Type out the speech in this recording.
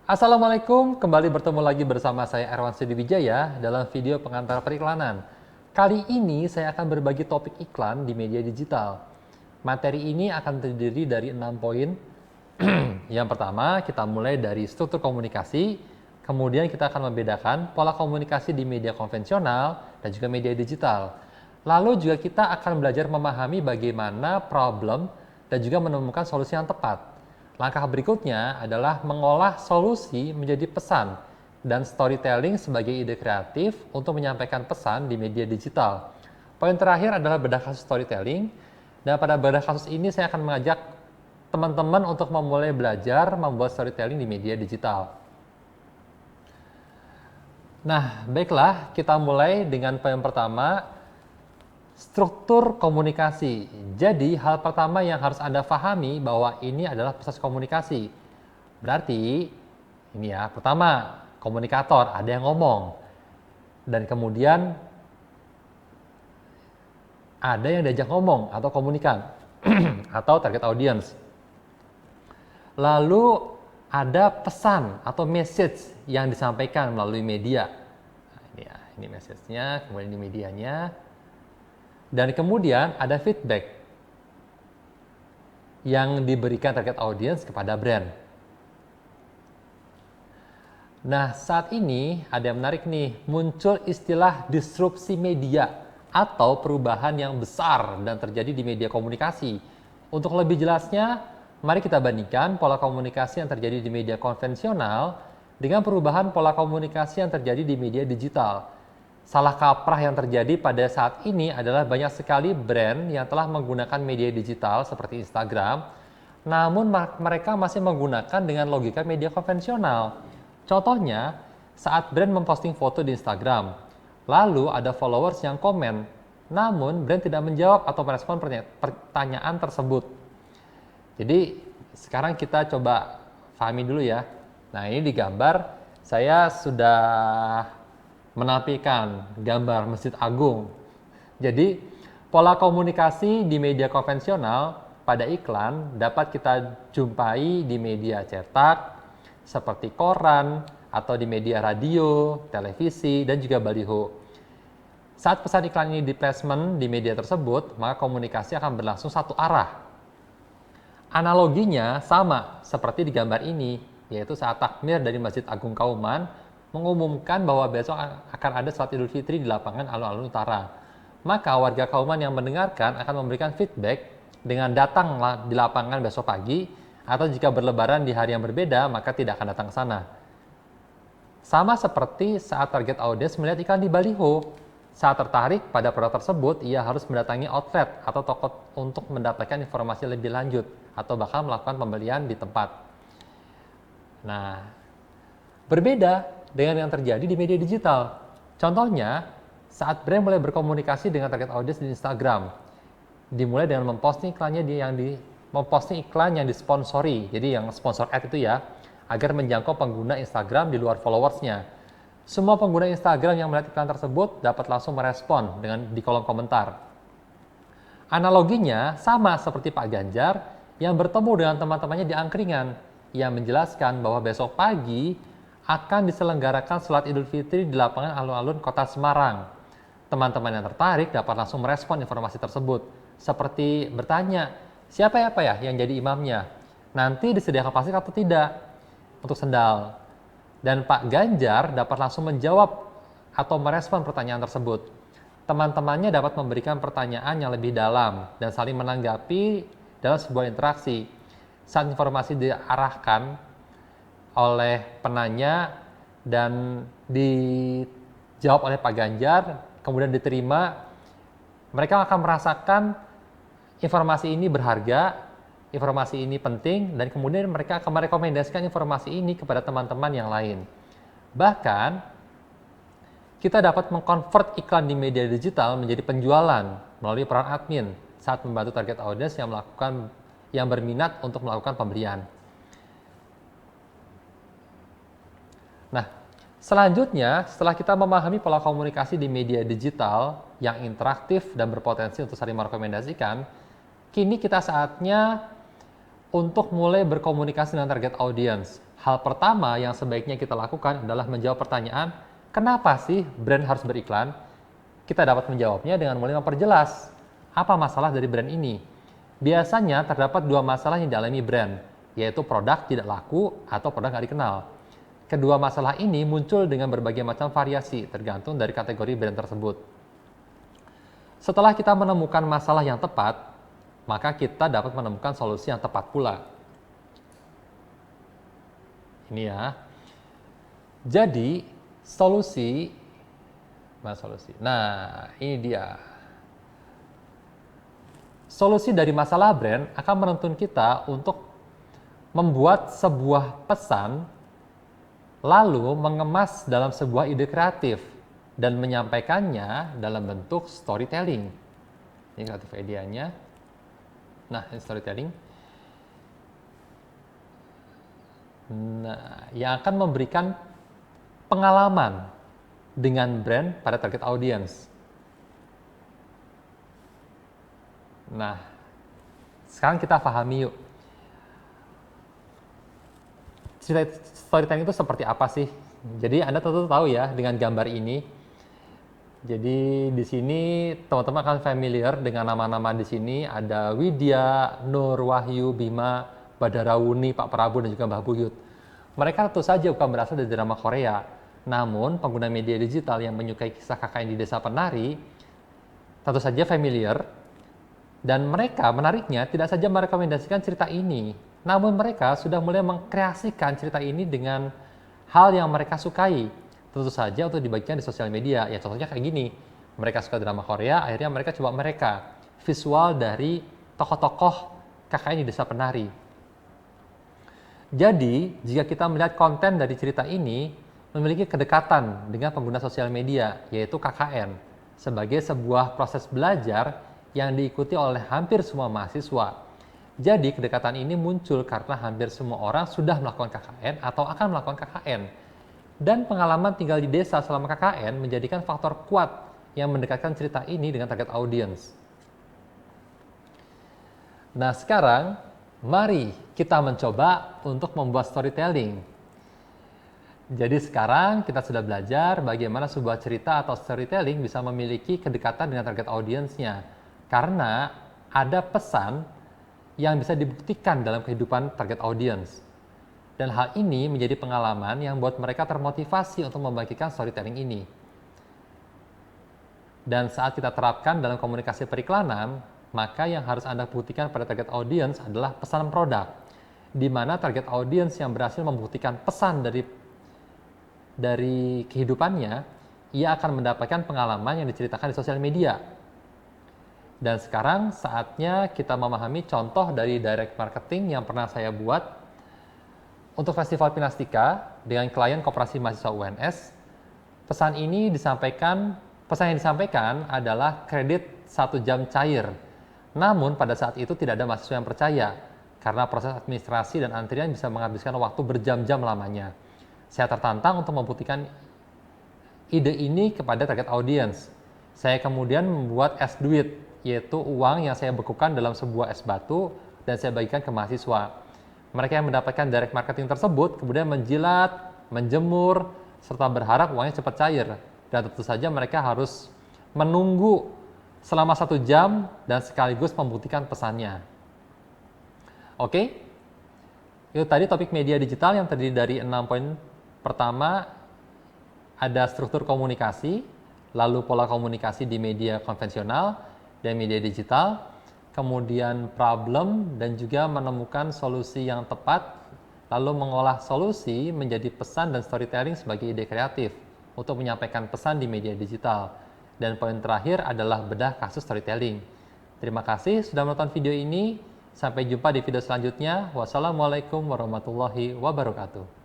Assalamualaikum, kembali bertemu lagi bersama saya Erwan Sidiwijaya dalam video pengantar periklanan. Kali ini saya akan berbagi topik iklan di media digital. Materi ini akan terdiri dari 6 poin. Yang pertama, kita mulai dari struktur komunikasi, kemudian kita akan membedakan pola komunikasi di media konvensional dan juga media digital. Lalu juga kita akan belajar memahami bagaimana problem dan juga menemukan solusi yang tepat. Langkah berikutnya adalah mengolah solusi menjadi pesan dan storytelling sebagai ide kreatif untuk menyampaikan pesan di media digital. Poin terakhir adalah bedah kasus storytelling, dan pada bedah kasus ini saya akan mengajak teman-teman untuk memulai belajar membuat storytelling di media digital. Nah, baiklah, kita mulai dengan poin pertama, struktur komunikasi. Jadi, hal pertama yang harus Anda pahami bahwa ini adalah proses komunikasi. Berarti, ini ya, pertama, komunikator, ada yang ngomong. Dan kemudian, ada yang diajak ngomong atau komunikan, atau target audience. Lalu, ada pesan atau message yang disampaikan melalui media. Nah, ini ya, ini message-nya, kemudian ini medianya. Dan kemudian ada feedback yang diberikan target audience kepada brand. Nah, saat ini ada yang menarik nih, muncul istilah disrupsi media atau perubahan yang besar dan terjadi di media komunikasi. Untuk lebih jelasnya, mari kita bandingkan pola komunikasi yang terjadi di media konvensional dengan perubahan pola komunikasi yang terjadi di media digital. Salah kaprah yang terjadi pada saat ini adalah banyak sekali brand yang telah menggunakan media digital seperti Instagram, namun mereka masih menggunakan dengan logika media konvensional. Contohnya, saat brand memposting foto di Instagram, lalu ada followers yang komen, namun brand tidak menjawab atau merespon pertanyaan tersebut. Jadi, sekarang kita coba pahami dulu ya. Nah, ini di gambar saya sudah menampilkan gambar Masjid Agung. Jadi, pola komunikasi di media konvensional pada iklan dapat kita jumpai di media cetak seperti koran atau di media radio, televisi, dan juga baliho. Saat pesan iklan ini di placement di media tersebut, maka komunikasi akan berlangsung satu arah. Analoginya sama seperti di gambar ini, yaitu saat takmir dari Masjid Agung Kauman mengumumkan bahwa besok akan ada sholat Idul Fitri di lapangan alun-alun utara. Maka warga Kauman yang mendengarkan akan memberikan feedback dengan datang di lapangan besok pagi, atau jika berlebaran di hari yang berbeda, maka tidak akan datang ke sana. Sama seperti saat target audience melihat iklan di baliho. Saat tertarik pada produk tersebut, ia harus mendatangi outlet atau toko untuk mendapatkan informasi lebih lanjut, atau bahkan melakukan pembelian di tempat. Nah, berbeda dengan yang terjadi di media digital. Contohnya, saat brand mulai berkomunikasi dengan target audience di Instagram, dimulai dengan memposting iklan yang disponsori, jadi yang sponsor ad itu ya, agar menjangkau pengguna Instagram di luar followersnya. Semua pengguna Instagram yang melihat iklan tersebut dapat langsung merespon di kolom komentar. Analoginya sama seperti Pak Ganjar yang bertemu dengan teman-temannya di angkringan, yang menjelaskan bahwa besok pagi akan diselenggarakan sholat Idul Fitri di lapangan alun-alun Kota Semarang. Teman-teman yang tertarik dapat langsung merespon informasi tersebut, seperti bertanya, siapa ya yang jadi imamnya? Nanti disediakan plastik atau tidak untuk sendal? Dan Pak Ganjar dapat langsung menjawab atau merespon pertanyaan tersebut. Teman-temannya dapat memberikan pertanyaan yang lebih dalam dan saling menanggapi dalam sebuah interaksi. Saat informasi diarahkan oleh penanya dan dijawab oleh Pak Ganjar, kemudian diterima, mereka akan merasakan informasi ini berharga, informasi ini penting, dan kemudian mereka akan merekomendasikan informasi ini kepada teman-teman yang lain. Bahkan, kita dapat mengkonvert iklan di media digital menjadi penjualan melalui peran admin saat membantu target audience yang berminat untuk melakukan pembelian. Nah, selanjutnya setelah kita memahami pola komunikasi di media digital yang interaktif dan berpotensi untuk saling merekomendasikan, kini kita saatnya Untuk mulai berkomunikasi dengan target audience, hal pertama yang sebaiknya kita lakukan adalah menjawab pertanyaan, kenapa sih brand harus beriklan? Kita dapat menjawabnya dengan mulai memperjelas apa masalah dari brand ini. Biasanya terdapat dua masalah yang dialami brand, yaitu produk tidak laku atau produk nggak dikenal. Kedua masalah ini muncul dengan berbagai macam variasi, tergantung dari kategori brand tersebut. Setelah kita menemukan masalah yang tepat, maka kita dapat menemukan solusi yang tepat pula. Ini ya. Jadi, solusi. Nah, ini dia. Solusi dari masalah brand akan menuntun kita untuk membuat sebuah pesan lalu mengemas dalam sebuah ide kreatif dan menyampaikannya dalam bentuk storytelling. Ini kreatif idenya. Nah, ini storytelling. Nah, yang akan memberikan pengalaman dengan brand pada target audience. Nah, sekarang kita pahami yuk. Cerita storytelling itu seperti apa sih? Jadi Anda tentu tahu ya dengan gambar ini. Jadi di sini teman-teman akan familiar dengan nama-nama di sini. Ada Widya, Nur, Wahyu, Bima, Badarawuni, Pak Prabu, dan juga Mbah Buyut. Mereka tentu saja bukan berasal dari drama Korea. Namun pengguna media digital yang menyukai kisah KKN di Desa Penari tentu saja familiar. Dan mereka menariknya tidak saja merekomendasikan cerita ini, namun mereka sudah mulai mengkreasikan cerita ini dengan hal yang mereka sukai. Tentu saja untuk dibagikan di sosial media. Ya contohnya kayak gini, mereka suka drama Korea, akhirnya mereka coba visual dari tokoh-tokoh KKN di Desa Penari. Jadi, jika kita melihat konten dari cerita ini memiliki kedekatan dengan pengguna sosial media, yaitu KKN, sebagai sebuah proses belajar yang diikuti oleh hampir semua mahasiswa. Jadi kedekatan ini muncul karena hampir semua orang sudah melakukan KKN atau akan melakukan KKN. Dan pengalaman tinggal di desa selama KKN menjadikan faktor kuat yang mendekatkan cerita ini dengan target audience. Nah sekarang, mari kita mencoba untuk membuat storytelling. Jadi sekarang kita sudah belajar bagaimana sebuah cerita atau storytelling bisa memiliki kedekatan dengan target audience-nya. Karena ada pesan yang bisa dibuktikan dalam kehidupan target audience. Dan hal ini menjadi pengalaman yang membuat mereka termotivasi untuk membagikan storytelling ini. Dan saat kita terapkan dalam komunikasi periklanan, maka yang harus Anda buktikan pada target audience adalah pesan produk. Di mana target audience yang berhasil membuktikan pesan dari kehidupannya, ia akan mendapatkan pengalaman yang diceritakan di sosial media. Dan sekarang saatnya kita memahami contoh dari direct marketing yang pernah saya buat untuk Festival Pinastika dengan klien Koperasi Mahasiswa UNS. Pesan yang disampaikan adalah kredit 1 jam cair. Namun pada saat itu tidak ada mahasiswa yang percaya karena proses administrasi dan antrian bisa menghabiskan waktu berjam-jam lamanya. Saya tertantang untuk membuktikan ide ini kepada target audience. Saya kemudian membuat es duit, yaitu uang yang saya bekukan dalam sebuah es batu dan saya bagikan ke mahasiswa. Mereka yang mendapatkan direct marketing tersebut kemudian menjilat, menjemur, serta berharap uangnya cepat cair. Dan tentu saja mereka harus menunggu selama 1 jam dan sekaligus membuktikan pesannya. Oke? Itu tadi topik media digital yang terdiri dari 6 poin. Pertama, ada struktur komunikasi, lalu pola komunikasi di media konvensional dan media digital, kemudian problem dan juga menemukan solusi yang tepat, lalu mengolah solusi menjadi pesan dan storytelling sebagai ide kreatif untuk menyampaikan pesan di media digital. Dan poin terakhir adalah bedah kasus storytelling. Terima kasih sudah menonton video ini. Sampai jumpa di video selanjutnya. Wassalamualaikum warahmatullahi wabarakatuh.